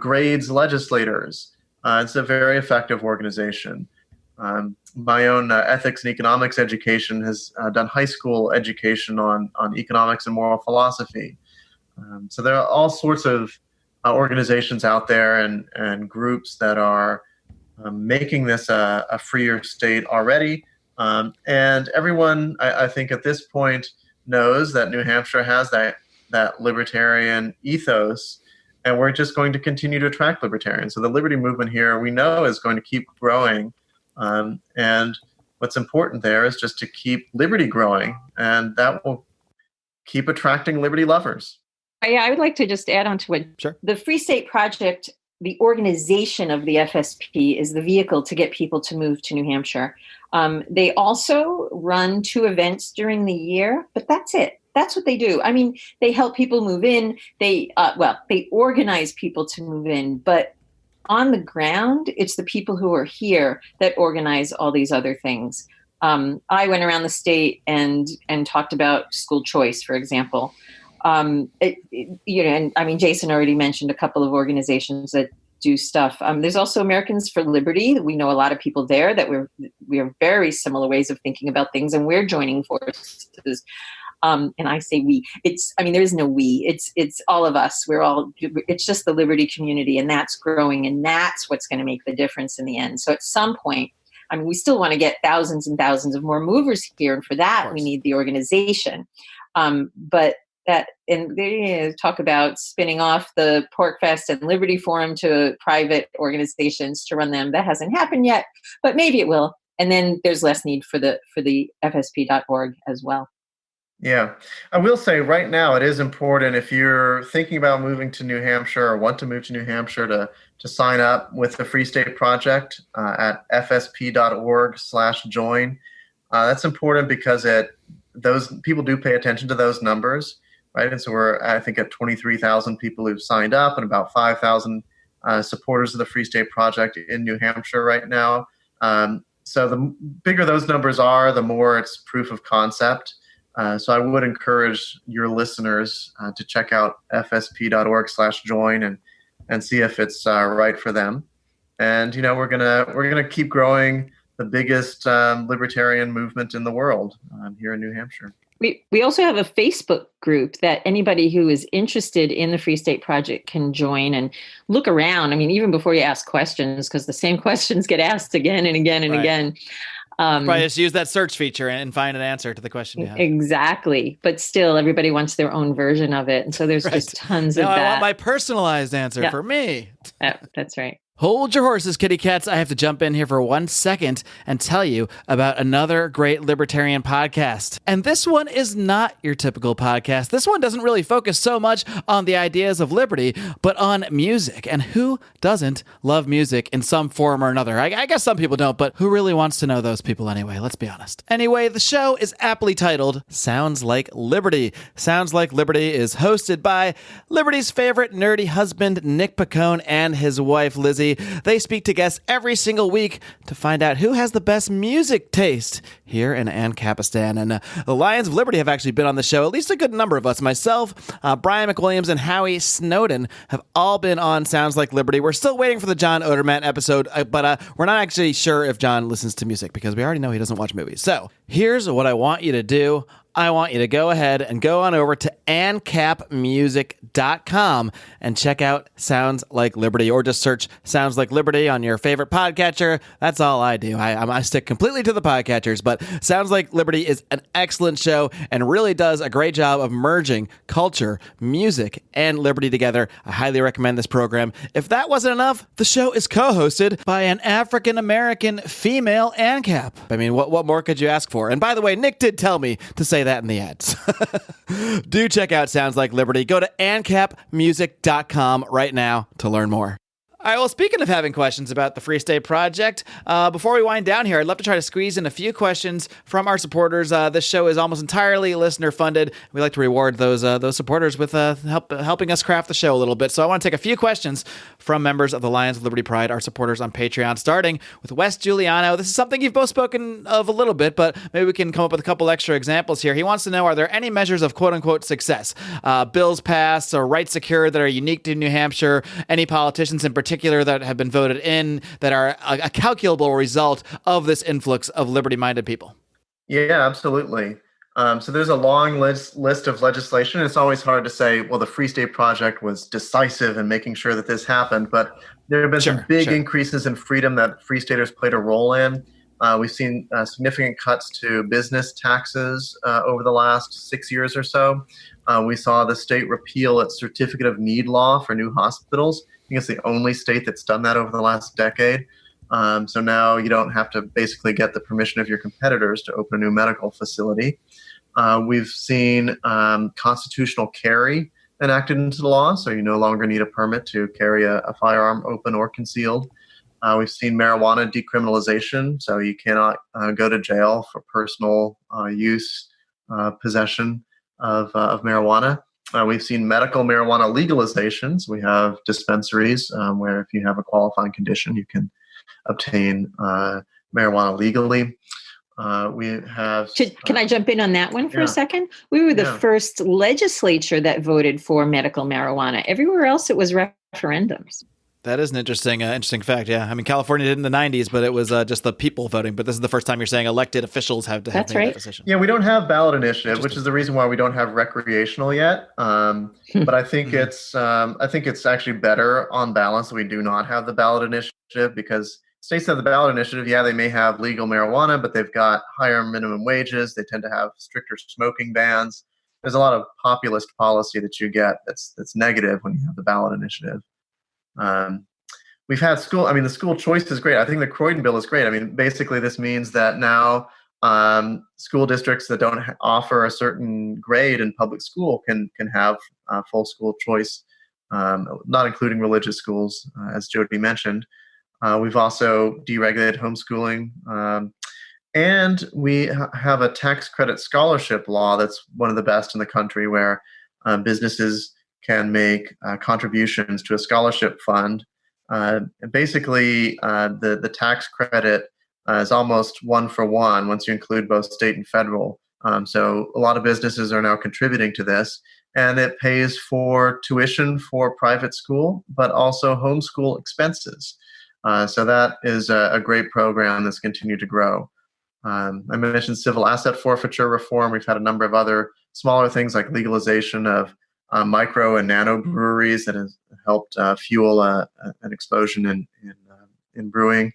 grades legislators. It's a very effective organization. My own ethics and economics education has done high school education on economics and moral philosophy. So there are all sorts of organizations out there and groups that are making this a freer state already. And everyone, I think at this point, knows that New Hampshire has that libertarian ethos. and we're just going to continue to attract libertarians. So the liberty movement here, we know, is going to keep growing. And what's important there is just to keep liberty growing, and that will keep attracting liberty lovers. Yeah, I would like to just add on to what the Free State Project, the organization of the FSP, is the vehicle to get people to move to New Hampshire. They also run 2 events during the year, but that's it. That's what they do. I mean, they help people move in. They organize people to move in, but on the ground, it's the people who are here that organize all these other things. I went around the state and talked about school choice, for example. And I mean, Jason already mentioned a couple of organizations that do stuff. There's also Americans for Liberty. We know a lot of people there that we have very similar ways of thinking about things, and we're joining forces. And I say we. There is no we. It's all of us. It's just the liberty community, and that's growing, and that's what's going to make the difference in the end. So at some point, we still want to get thousands and thousands of more movers here, and for that we need the organization. But they talk about spinning off the Pork Fest and Liberty Forum to private organizations to run them. That hasn't happened yet, but maybe it will. And then there's less need for the FSP.org as well. Yeah, I will say right now it is important, if you're thinking about moving to New Hampshire or want to move to New Hampshire, to sign up with the Free State Project at fsp.org/join. That's important because those people do pay attention to those numbers, right? And so we're, I think, at 23,000 people who've signed up and about 5,000 supporters of the Free State Project in New Hampshire right now. So the bigger those numbers are, the more it's proof of concept. So I would encourage your listeners to check out fsp.org/join and see if it's right for them. And we're gonna keep growing the biggest libertarian movement in the world here in New Hampshire. We also have a Facebook group that anybody who is interested in the Free State Project can join and look around. Even before you ask questions, because the same questions get asked again and again and again. Probably just use that search feature and find an answer to the question you have. Exactly. But still, everybody wants their own version of it. And so there's just tons of that. I want my personalized answer for me. That's right. Hold your horses, kitty cats. I have to jump in here for 1 second and tell you about another great libertarian podcast. And this one is not your typical podcast. This one doesn't really focus so much on the ideas of liberty, but on music. And who doesn't love music in some form or another? I guess some people don't, but who really wants to know those people anyway? Let's be honest. Anyway, the show is aptly titled Sounds Like Liberty. Sounds Like Liberty is hosted by Liberty's favorite nerdy husband, Nick Picone, and his wife, Lizzie. They speak to guests every single week to find out who has the best music taste here in Ancapistan. And the Lions of Liberty have actually been on the show, at least a good number of us. Myself, Brian McWilliams, and Howie Snowden have all been on Sounds Like Liberty. We're still waiting for the John Odermatt episode, but we're not actually sure if John listens to music because we already know he doesn't watch movies. So here's what I want you to do. I want you to go ahead and go on over to ancapmusic.com and check out Sounds Like Liberty, or just search Sounds Like Liberty on your favorite podcatcher. That's all I do. I stick completely to the podcatchers, but Sounds Like Liberty is an excellent show and really does a great job of merging culture, music, and liberty together. I highly recommend this program. If that wasn't enough, the show is co-hosted by an African-American female ANCAP. What more could you ask for? And by the way, Nick did tell me to say that in the ads. Do check out Sounds Like Liberty. Go to ancapmusic.com right now to learn more. All right, well, speaking of having questions about the Free State Project, before we wind down here, I'd love to try to squeeze in a few questions from our supporters. This show is almost entirely listener-funded. We like to reward those supporters with helping us craft the show a little bit. So I want to take a few questions from members of the Lions of Liberty Pride, our supporters on Patreon, starting with Wes Giuliano. This is something you've both spoken of a little bit, but maybe we can come up with a couple extra examples here. He wants to know, are there any measures of quote-unquote success? Bills passed or rights secured that are unique to New Hampshire? Any politicians in particular that have been voted in that are a calculable result of this influx of liberty-minded people? Yeah, absolutely. So there's a long list of legislation. It's always hard to say, well, the Free State Project was decisive in making sure that this happened, but there have been some big increases in freedom that Free Staters played a role in. We've seen significant cuts to business taxes over the last 6 years or so. We saw the state repeal its certificate of need law for new hospitals. I think it's the only state that's done that over the last decade. So now you don't have to basically get the permission of your competitors to open a new medical facility. We've seen constitutional carry enacted into the law, so you no longer need a permit to carry a firearm open or concealed. We've seen marijuana decriminalization, so you cannot go to jail for personal use, possession of marijuana. We've seen medical marijuana legalizations. We have dispensaries where if you have a qualifying condition, you can obtain marijuana legally. We have. Can I jump in on that one for a second? We were the first legislature that voted for medical marijuana. Everywhere else, it was referendums. That is an interesting fact. Yeah, I mean, California did in the 90s, but it was just the people voting. But this is the first time you're saying elected officials have to have made that decision. Yeah, we don't have ballot initiative, which is the reason why we don't have recreational yet. But I think it's actually better on balance that we do not have the ballot initiative, because states that have the ballot initiative, they may have legal marijuana, but they've got higher minimum wages. They tend to have stricter smoking bans. There's a lot of populist policy that you get that's negative when you have the ballot initiative. We've had the school choice is great. I think the Croydon bill is great. I mean, basically this means that now school districts that don't offer a certain grade in public school can have full school choice, not including religious schools, as Jody mentioned. We've also deregulated homeschooling. And we have a tax credit scholarship law that's one of the best in the country, where businesses can make contributions to a scholarship fund. Basically, the tax credit is almost 1-for-1 once you include both state and federal. So a lot of businesses are now contributing to this, and it pays for tuition for private school, but also homeschool expenses. So that is a great program that's continued to grow. I mentioned civil asset forfeiture reform. We've had a number of other smaller things like legalization of micro and nano breweries that has helped fuel an explosion in brewing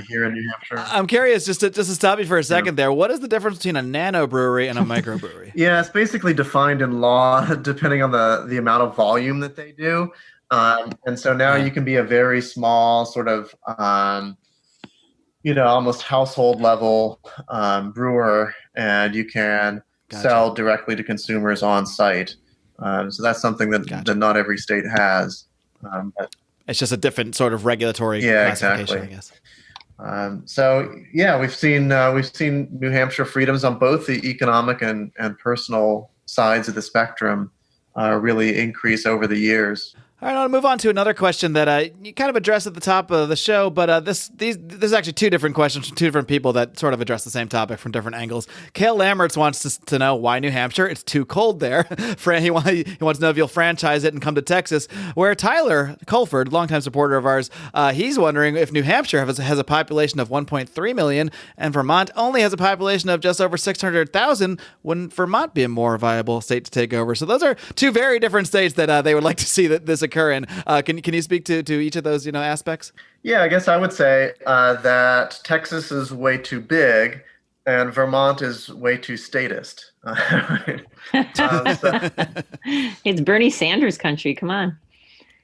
here in New Hampshire. I'm curious, just to stop you for a second there. What is the difference between a nano brewery and a micro brewery? Yeah, it's basically defined in law depending on the amount of volume that they do. And so now you can be a very small sort of, almost household level brewer, and you can sell directly to consumers on site. So that's something that not every state has. But it's just a different sort of regulatory classification, I guess. We've seen New Hampshire freedoms on both the economic and personal sides of the spectrum really increase over the years. All right, I want to move on to another question that you kind of addressed at the top of the show, but this is actually two different questions from two different people that sort of address the same topic from different angles. Cale Lammerts wants to know why New Hampshire. It's too cold there. He wants to know if you'll franchise it and come to Texas, where Tyler Colford, longtime supporter of ours, he's wondering if New Hampshire has a population of 1.3 million and Vermont only has a population of just over 600,000. Wouldn't Vermont be a more viable state to take over? So those are two very different states that they would like to see this occur in. Can you speak to each of those aspects? Yeah, I guess I would say that Texas is way too big and Vermont is way too statist. It's Bernie Sanders country. Come on.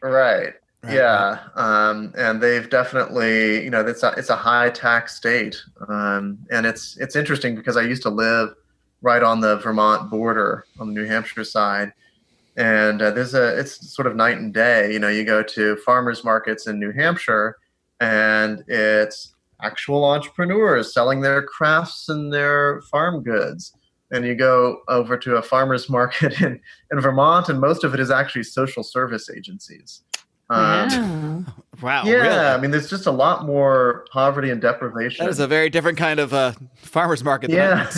Right. Yeah. And they've definitely, it's a high tax state. And it's interesting because I used to live right on the Vermont border on the New Hampshire side. And it's sort of night and day. You go to farmers markets in New Hampshire, and it's actual entrepreneurs selling their crafts and their farm goods. And you go over to a farmers market in Vermont, and most of it is actually social service agencies. Wow. Yeah, really? I mean, there's just a lot more poverty and deprivation. That is a very different kind of farmers market. Yeah.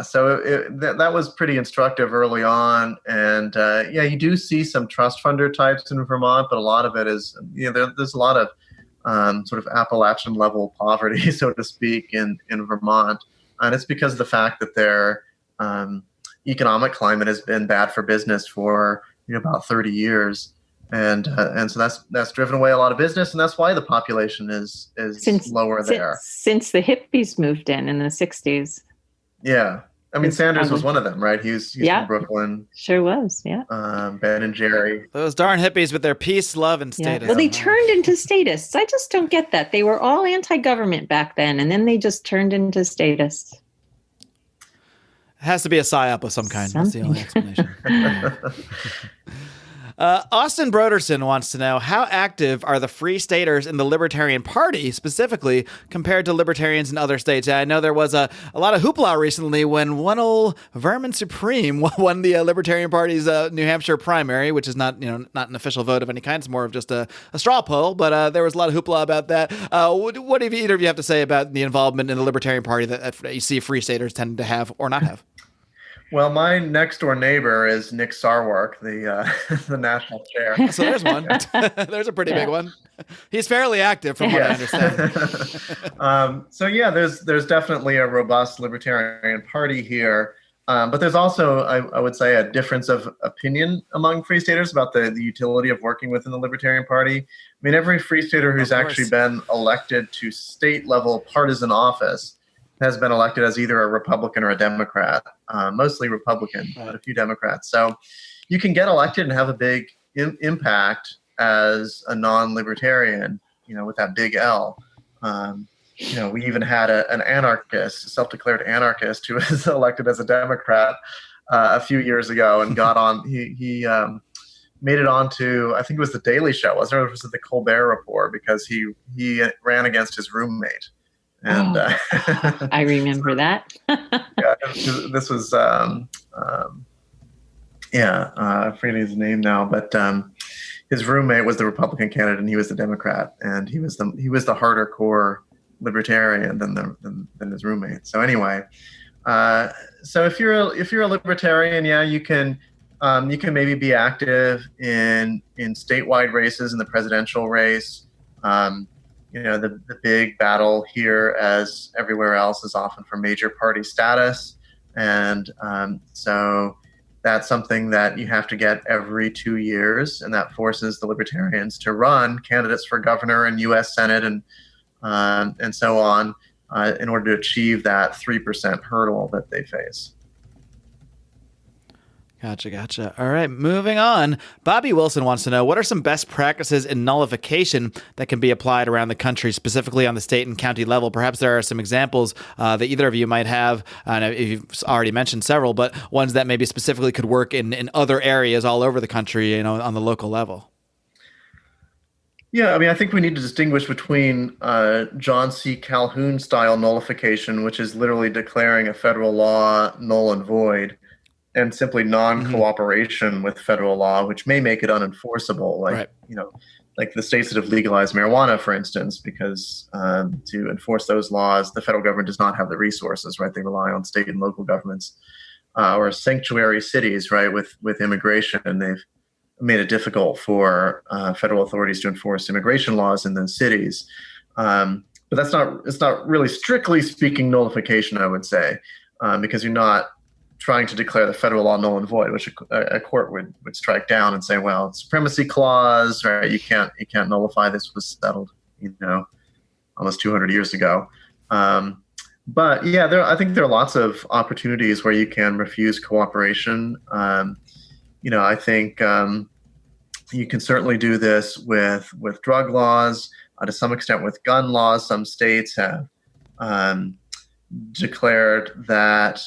So that was pretty instructive early on. And you do see some trust funder types in Vermont, but a lot of it is, there's a lot of sort of Appalachian level poverty, so to speak, in Vermont. And it's because of the fact that their economic climate has been bad for business for about 30 years. and so that's driven away a lot of business, and that's why the population is lower there. Since the hippies moved in the 60s. Yeah. I mean, Sanders was one of them, right? He's from Brooklyn. Sure was, yeah. Ben and Jerry. Those darn hippies with their peace, love, and status. Well, they turned into statists. I just don't get that. They were all anti-government back then, and then they just turned into statists. It has to be a psyop of some kind. That's the only explanation. Austin Broderson wants to know, how active are the Free Staters in the Libertarian Party specifically compared to libertarians in other states? I know there was a lot of hoopla recently when one old Vermin Supreme won the Libertarian Party's New Hampshire primary, which is not an official vote of any kind. It's more of just a straw poll, but there was a lot of hoopla about that. What do either of you have to say about the involvement in the Libertarian Party that you see Free Staters tend to have or not have? Well, my next door neighbor is Nick Sarwark, the national chair. So there's one. There's a pretty big one. He's fairly active, from what I understand. There's definitely a robust Libertarian Party here, but there's also, I would say, a difference of opinion among Free Staters about the utility of working within the Libertarian Party. I mean, every Free Stater who's actually been elected to state level partisan office has been elected as either a Republican or a Democrat, mostly Republican, but a few Democrats. So you can get elected and have a big impact as a non-libertarian, with that big L. We even had an anarchist, a self-declared anarchist, who was elected as a Democrat a few years ago and got on. He made it onto, I think it was the Daily Show, wasn't it? Or was it the Colbert Report? Because he ran against his roommate. And I remember that. This was I forget his name now, but his roommate was the Republican candidate and he was the Democrat, and he was the harder core libertarian than his roommate. So anyway, so if you're a libertarian, you can maybe be active in statewide races in the presidential race. The big battle here, as everywhere else, is often for major party status. And so that's something that you have to get every 2 years. And that forces the libertarians to run candidates for governor and U.S. Senate and so on in order to achieve that 3% hurdle that they face. Gotcha. All right, moving on. Bobby Wilson wants to know, what are some best practices in nullification that can be applied around the country, specifically on the state and county level? Perhaps there are some examples that either of you might have. I know you've already mentioned several, but ones that maybe specifically could work in other areas all over the country, on the local level. Yeah, I mean, I think we need to distinguish between John C. Calhoun style nullification, which is literally declaring a federal law null and void, and simply non-cooperation with federal law, which may make it unenforceable, like the states that have legalized marijuana, for instance, because to enforce those laws, the federal government does not have the resources, right? They rely on state and local governments or sanctuary cities, right, with immigration, and they've made it difficult for federal authorities to enforce immigration laws in those cities. But it's not really strictly speaking nullification, I would say, because you're not trying to declare the federal law null and void, which a court would strike down and say, well, supremacy clause, right? You can't nullify. This was settled, almost 200 years ago. But yeah, I think there are lots of opportunities where you can refuse cooperation. I think you can certainly do this with drug laws, to some extent with gun laws. Some states have declared that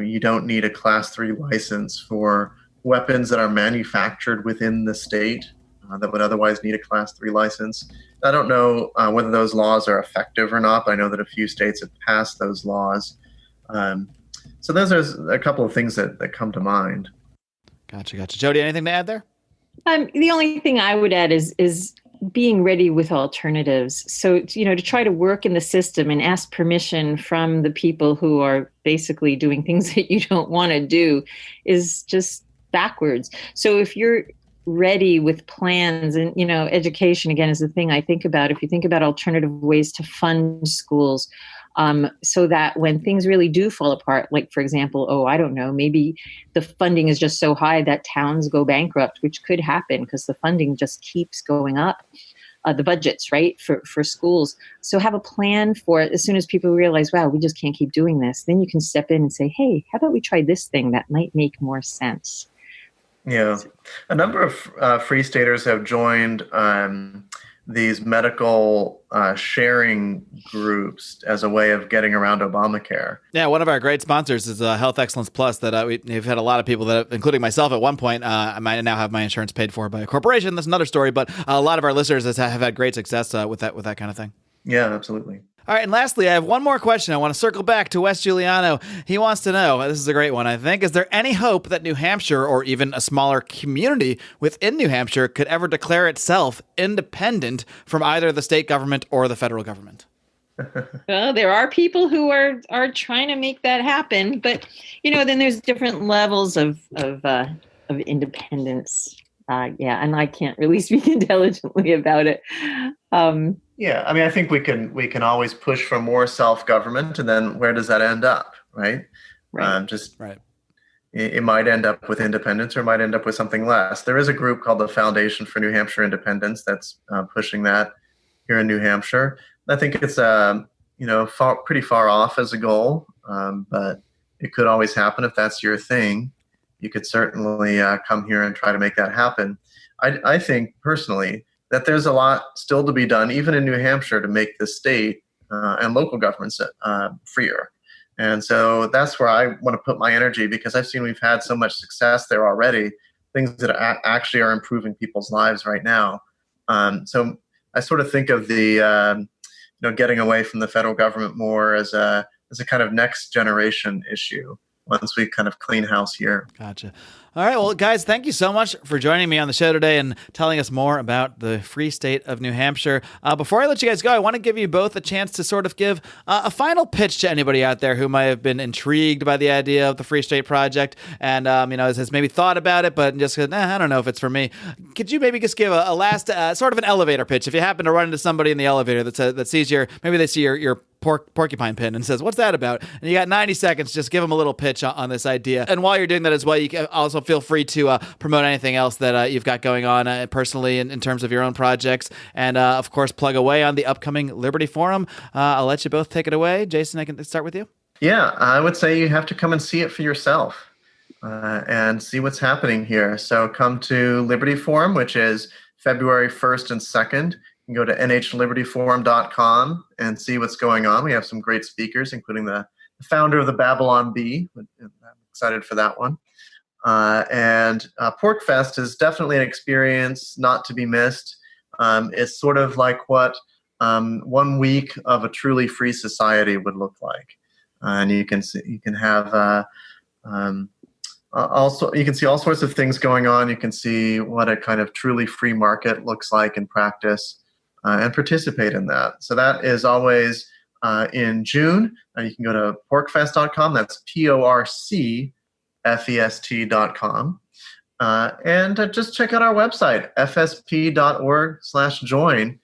you don't need a Class 3 license for weapons that are manufactured within the state that would otherwise need a Class 3 license. I don't know whether those laws are effective or not, but I know that a few states have passed those laws. So those are a couple of things that come to mind. Gotcha. Jody, anything to add there? The only thing I would add is being ready with alternatives. So, to try to work in the system and ask permission from the people who are basically doing things that you don't want to do is just backwards. So if you're ready with plans and, education, again, is the thing I think about. If you think about alternative ways to fund schools, so that when things really do fall apart, like, for example, I don't know, maybe the funding is just so high that towns go bankrupt, which could happen because the funding just keeps going up, the budgets, right, for schools. So have a plan for it. As soon as people realize, wow, we just can't keep doing this, then you can step in and say, hey, how about we try this thing that might make more sense? Yeah. A number of Free Staters have joined these medical sharing groups as a way of getting around Obamacare. Yeah, one of our great sponsors is Health Excellence Plus that we've had a lot of people that, including myself at one point, I might now have my insurance paid for by a corporation. That's another story, but a lot of our listeners have had great success with that kind of thing. Yeah, absolutely. All right, and lastly, I have one more question. I want to circle back to Wes Giuliano. He wants to know, this is a great one, I think, is there any hope that New Hampshire, or even a smaller community within New Hampshire, could ever declare itself independent from either the state government or the federal government? Well, there are people who are trying to make that happen, but then there's different levels of independence. And I can't really speak intelligently about it. Yeah, I mean, I think we can always push for more self-government, and then where does that end up, right? Right. Right. It might end up with independence, or it might end up with something less. There is a group called the Foundation for New Hampshire Independence that's pushing that here in New Hampshire. I think it's pretty far off as a goal, but it could always happen if that's your thing. You could certainly come here and try to make that happen. I think personally that there's a lot still to be done, even in New Hampshire, to make the state and local governments freer. And so that's where I want to put my energy, because I've seen we've had so much success there already, things that actually are improving people's lives right now. So I sort of think of the getting away from the federal government more as a kind of next generation issue once we kind of clean house here. Gotcha. All right. Well, guys, thank you so much for joining me on the show today and telling us more about the free state of New Hampshire. Before I let you guys go, I want to give you both a chance to sort of give a final pitch to anybody out there who might have been intrigued by the idea of the Free State Project and, has maybe thought about it, but just said, I don't know if it's for me. Could you maybe just give a last sort of an elevator pitch? If you happen to run into somebody in the elevator that sees maybe they see your porcupine pin and says, what's that about? And you got 90 seconds. Just give them a little pitch on this idea. And while you're doing that as well, you can also feel free to promote anything else that you've got going on personally in terms of your own projects. And of course, plug away on the upcoming Liberty Forum. I'll let you both take it away. Jason, I can start with you. Yeah, I would say you have to come and see it for yourself and see what's happening here. So come to Liberty Forum, which is February 1st and 2nd. You can go to nhlibertyforum.com and see what's going on. We have some great speakers, including the founder of the Babylon Bee. I'm excited for that one. And PorcFest is definitely an experience not to be missed. It's sort of like what 1 week of a truly free society would look like. And you can see all sorts of things going on. You can see what a kind of truly free market looks like in practice. And participate in that. So that is always in June. You can go to porcfest.com. That's porcfest.com. And just check out our website, fsp.org/join,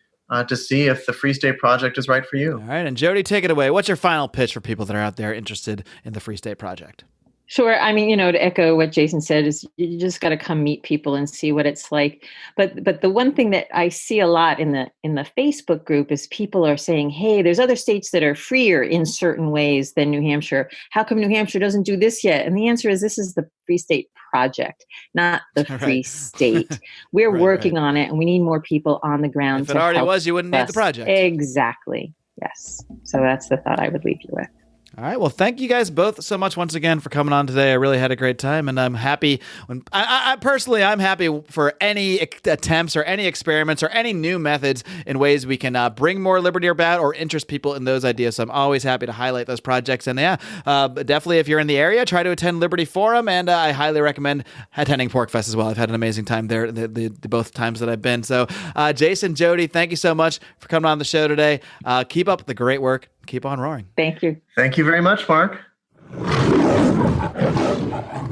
to see if the Free State Project is right for you. All right. And Jody, take it away. What's your final pitch for people that are out there interested in the Free State Project? Sure. I mean, to echo what Jason said, is you just got to come meet people and see what it's like. But the one thing that I see a lot in the Facebook group is people are saying, hey, there's other states that are freer in certain ways than New Hampshire. How come New Hampshire doesn't do this yet? And the answer is this is the Free State Project, not the Free State. We're working on it, and we need more people on the ground. If it already was, you wouldn't need the project. Exactly. Yes. So that's the thought I would leave you with. All right. Well, thank you guys both so much once again for coming on today. I really had a great time, and I'm happy I'm happy for any attempts or any experiments or any new methods in ways we can bring more liberty about or interest people in those ideas. So I'm always happy to highlight those projects. And definitely if you're in the area, try to attend Liberty Forum, and I highly recommend attending PorcFest as well. I've had an amazing time there the both times that I've been. So Jason, Jody, thank you so much for coming on the show today. Keep up the great work. Keep on roaring. Thank you. Thank you very much, Mark.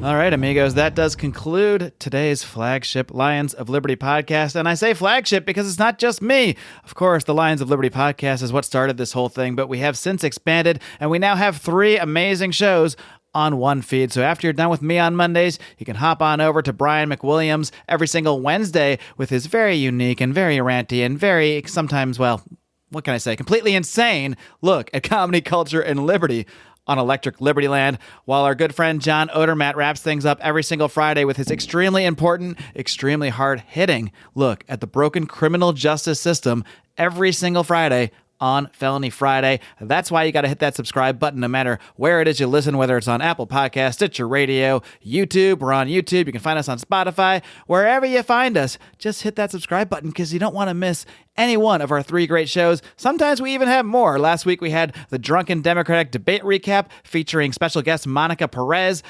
All right, amigos, that does conclude today's flagship Lions of Liberty podcast. And I say flagship because it's not just me. Of course, the Lions of Liberty podcast is what started this whole thing, but we have since expanded, and we now have 3 amazing shows on one feed. So after you're done with me on Mondays, you can hop on over to Brian McWilliams every single Wednesday with his very unique and very ranty and very sometimes, well, what can I say, completely insane look at comedy, culture, and liberty on Electric Liberty Land, while our good friend John Odermatt wraps things up every single Friday with his extremely important, extremely hard-hitting look at the broken criminal justice system every single Friday on Felony Friday. That's why you got to hit that subscribe button no matter where it is you listen, whether it's on Apple Podcasts, Stitcher Radio, YouTube. We're on YouTube. You can find us on Spotify. Wherever you find us, just hit that subscribe button because you don't want to miss any one of our 3 great shows. Sometimes we even have more. Last week we had the Drunken Democratic Debate Recap featuring special guest Monica Perez.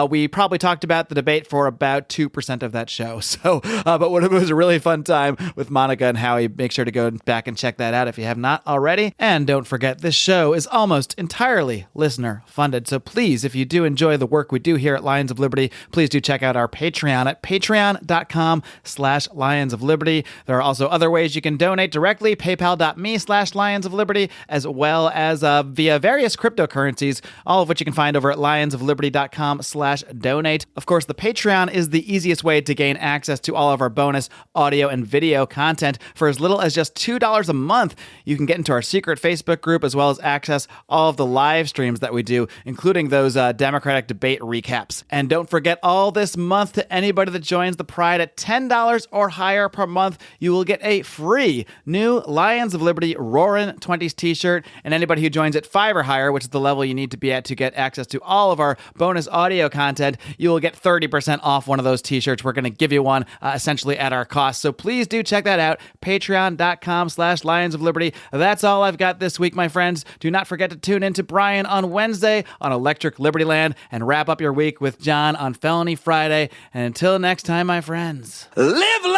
We probably talked about the debate for about 2% of that show. So, but it was a really fun time with Monica and Howie. Make sure to go back and check that out if you have not already. And don't forget, this show is almost entirely listener funded. So please, if you do enjoy the work we do here at Lions of Liberty, please do check out our Patreon at patreon.com/Lions of Liberty. There are also other ways you can donate directly, paypal.me/Lions of Liberty, as well as via various cryptocurrencies, all of which you can find over at lionsofliberty.com/donate. Of course, the Patreon is the easiest way to gain access to all of our bonus audio and video content. For as little as just $2 a month, you can get into our secret Facebook group, as well as access all of the live streams that we do, including those Democratic debate recaps. And don't forget, all this month, to anybody that joins the Pride at $10 or higher per month, you will get a free new Lions of Liberty Roarin' 20s t-shirt, and anybody who joins at $5 or higher, which is the level you need to be at to get access to all of our bonus audio content, you will get 30% off one of those t-shirts. We're going to give you one essentially at our cost. So please do check that out, patreon.com/Lions of Liberty. That's all I've got this week, my friends. Do not forget to tune in to Brian on Wednesday on Electric Liberty Land and wrap up your week with John on Felony Friday. And until next time, my friends, live long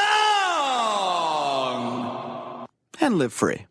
and live free.